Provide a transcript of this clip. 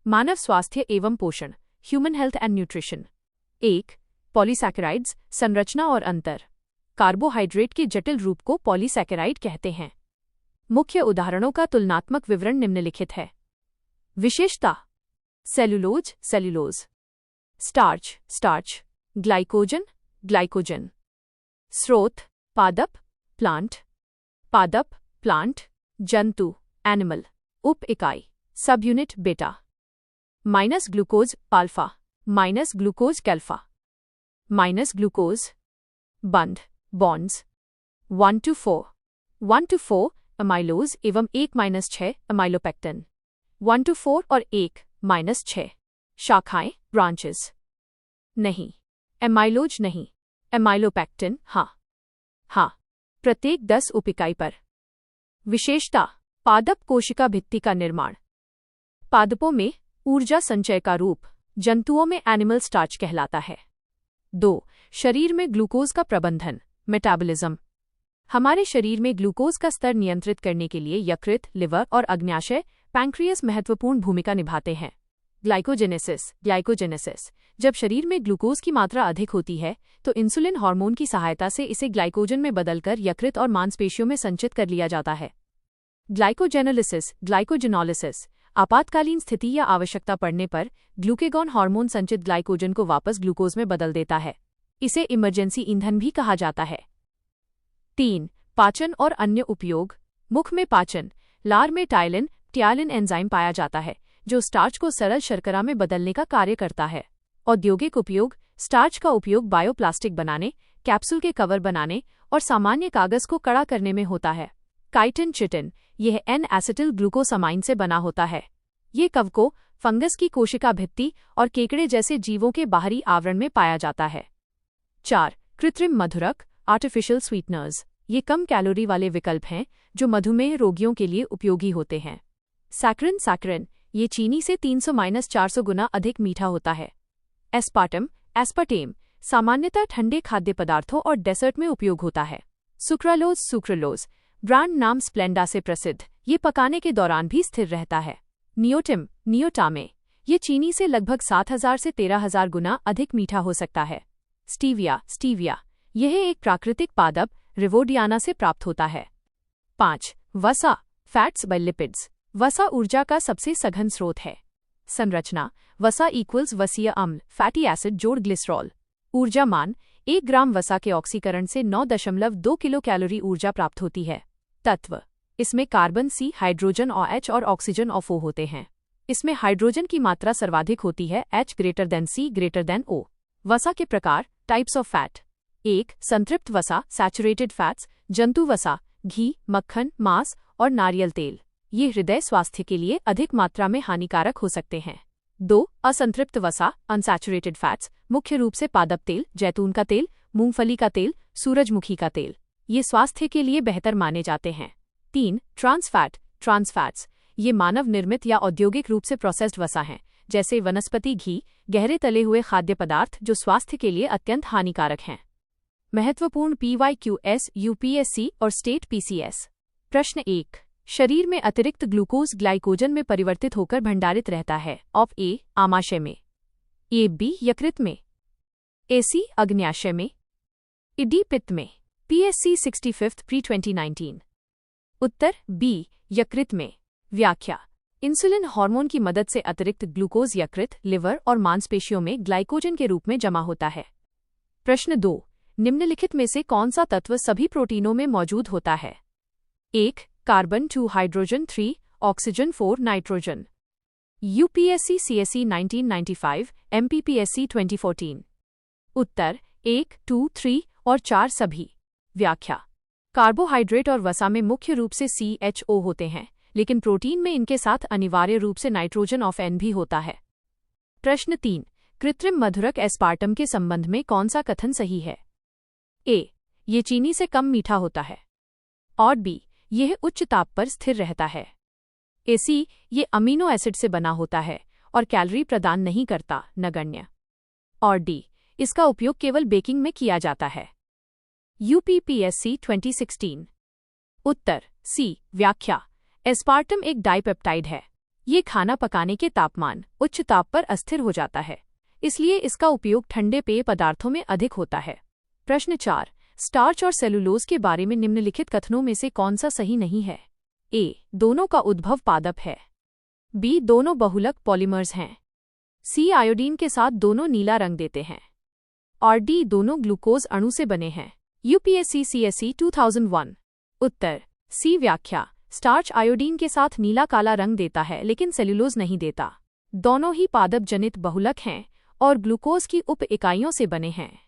मानव स्वास्थ्य एवं पोषण, human health and nutrition. 1. Polysaccharides, संरचना और अंतर। कार्बोहाइड्रेट के जटिल रूप को पॉलीसैकेराइड कहते हैं। मुख्य उदाहरणों का तुलनात्मक विवरण निम्नलिखित है। विशेषता: cellulose, cellulose. Starch, starch. Glycogen, glycogen. स्रोत: पादप, प्लांट। पादप, प्लांट। जंतु, एनिमल। उप इकाई, सब unit beta. Minus glucose alpha, minus glucose alpha. Minus glucose, बंध, बॉन्ड्स। 1 to 4, 1 to 4 अमाइलोज एवं 1-6 अमाइलोपेक्टिन। 1 to 4 और 1-6 शाखाएं, ब्रांचेस। नहीं, एमाइलोज नहीं, एमाइलोपेक्टिन हाँ। प्रत्येक 10 उपिकाई पर। विशेषता: पादप कोशिका भित्ति का निर्माण। पादपों में ऊर्जा संचय का रूप जंतुओं में एनिमल स्टार्च कहलाता है। 2. शरीर में ग्लूकोज का प्रबंधन, मेटाबॉलिज्म। हमारे शरीर में ग्लूकोज का स्तर नियंत्रित करने के लिए यकृत, लिवर और अग्न्याशय, पैंक्रियास महत्वपूर्ण भूमिका निभाते हैं। Glycogenesis, glycogenesis. जब शरीर में ग्लूकोज की मात्रा अधिक होती है तो इंसुलिन हार्मोन की सहायता से इसे ग्लाइकोजन में बदलकर यकृत और मांसपेशियों में संचित कर लिया जाता है। Glycogenolysis, glycogenolysis. आपातकालीन स्थिति या आवश्यकता पड़ने पर ग्लूकेगॉन हार्मोन संचित ग्लाइकोजन को वापस ग्लूकोज में बदल देता है। इसे इमरजेंसी ईंधन भी कहा जाता है। 3. पाचन और अन्य उपयोग। मुख में पाचन। लार में टाइलिन, ट्यालिन एंजाइम पाया जाता है जो स्टार्च को सरल शर्करा में बदलने का कार्य करता है। औद्योगिक उपयोग। स्टार्च का उपयोग बायोप्लास्टिक बनाने, कैप्सूल के कवर बनाने और सामान्य कागज को कड़ा करने में होता है। Chitin, chitin. यह N-एसिटिल ग्लूकोसामाइन से बना होता है। ये कवकों, फंगस की कोशिका भित्ति और केकड़े जैसे जीवों के बाहरी आवरण में पाया जाता है। 4. कृत्रिम मधुरक, आर्टिफिशियल स्वीटनर्स। ये कम कैलोरी वाले विकल्प हैं जो मधुमेह रोगियों के लिए उपयोगी होते हैं। Saccharin, saccharin. ये चीनी से 300-400 गुना अधिक मीठा होता है। Aspartame, aspartame. सामान्यतः ठंडे खाद्य पदार्थों और डेसर्ट में उपयोग होता है। Sucralose, sucralose. ब्रांड नाम स्प्लेंडा से प्रसिद्ध, ये पकाने के दौरान भी स्थिर रहता है। नियोटिम, नियोटामे। ये चीनी से लगभग 7000 से 13000 गुना अधिक मीठा हो सकता है। Stevia, stevia. यह एक प्राकृतिक पादप रिवोडियाना से प्राप्त होता है। 5. वसा, फैट्स बाय लिपिड्स। वसा ऊर्जा का सबसे सघन स्रोत है। संरचना: वसा इक्वल्स वसीय अम्ल, फैटी एसिड जोड़ ग्लिसरॉल। ऊर्जा मान: 1 ग्राम वसा के ऑक्सीकरण से 9.2 किलो कैलोरी ऊर्जा प्राप्त होती है। तत्व: इसमें कार्बन C, हाइड्रोजन OH और ऑक्सीजन O होते हैं। इसमें हाइड्रोजन की मात्रा सर्वाधिक होती है, H>C>O। वसा के प्रकार, टाइप्स ऑफ फैट। 1. संतृप्त वसा, सैचुरेटेड फैट्स, जंतु वसा, घी, मक्खन, मांस और नारियल तेल। ये हृदय स्वास्थ्य के लिए अधिक मात्रा में हानिकारक हो सकते हैं। 2. असंतृप्त वसा, अनसैचुरेटेड फैट्स, मुख्य रूप से पादप तेल, जैतून का तेल, मूंगफली का तेल, सूरजमुखी का तेल। ये स्वास्थ्य के लिए बेहतर माने जाते हैं। 3. Trans fat, trans fats. ये मानव निर्मित या औद्योगिक रूप से प्रोसेस्ड वसा हैं, जैसे वनस्पति घी, गहरे तले हुए खाद्य पदार्थ जो स्वास्थ्य के लिए अत्यंत हानिकारक हैं। महत्वपूर्ण PYQS, UPSC और स्टेट PCS। प्रश्न 1. शरीर में अतिरिक्त ग्लूकोज ग्लाइकोजन में परिवर्तित होकर भंडारित रहता है। ऑप A, आमाशय में। A, B, यकृत में। AC, अग्न्याशय में। D, पित्त में। PSC 65 pre-2019। उत्तर B, यकृत में। व्याख्या: इंसुलिन हार्मोन की मदद से अतिरिक्त ग्लूकोज यकृत, लिवर और मांसपेशियों में ग्लाइकोजन के रूप में जमा होता है। प्रश्न 2. निम्नलिखित में से कौन सा तत्व सभी प्रोटीनों में मौजूद होता है? 1. Carbon, 2 hydrogen, 3 oxygen, 4 nitrogen. UPSC CSE 1995, MPPSC 2014। उत्तर 1, 2, 3 और 4 सभी। व्याख्या: कार्बोहाइड्रेट और वसा में मुख्य रूप से CHO होते हैं, लेकिन प्रोटीन में इनके साथ अनिवार्य रूप से नाइट्रोजन ऑफ N भी होता है। प्रश्न 3. कृत्रिम मधुरक एस्पार्टम के संबंध में कौन सा कथन सही है? A. ये चीनी से कम मीठा होता है। और B. यह उच्च ताप पर स्थिर रहता है। AC. ये अमीनो एसिड से बना होता है और कैलोरी प्रदान नहीं करता, नगण्य। और D. इसका उपयोग केवल बेकिंग में किया जाता है। UPPSC 2016। उत्तर C. व्याख्या: एस्पार्टम एक डाइपेप्टाइड है। ये खाना पकाने के तापमान उच्च ताप पर अस्थिर हो जाता है, इसलिए इसका उपयोग ठंडे पेय पदार्थों में अधिक होता है। प्रश्न 4, स्टार्च और सेलुलोज के बारे में निम्नलिखित कथनों में से कौन सा सही नहीं है? ए, दोनों का उद्भव पादप है। बी, दोनों बहुलक पॉलीमर्स हैं। सी, आयोडीन के साथ दोनों नीला रंग देते हैं। और डी, दोनों ग्लूकोज अणु से बने हैं। UPSC CSE 2001। उत्तर सी। व्याख्या: स्टार्च आयोडीन के साथ नीला काला रंग देता है लेकिन सेल्यूलोज नहीं देता। दोनों ही पादप जनित बहुलक हैं और ग्लूकोज की उप इकाइयों से बने हैं।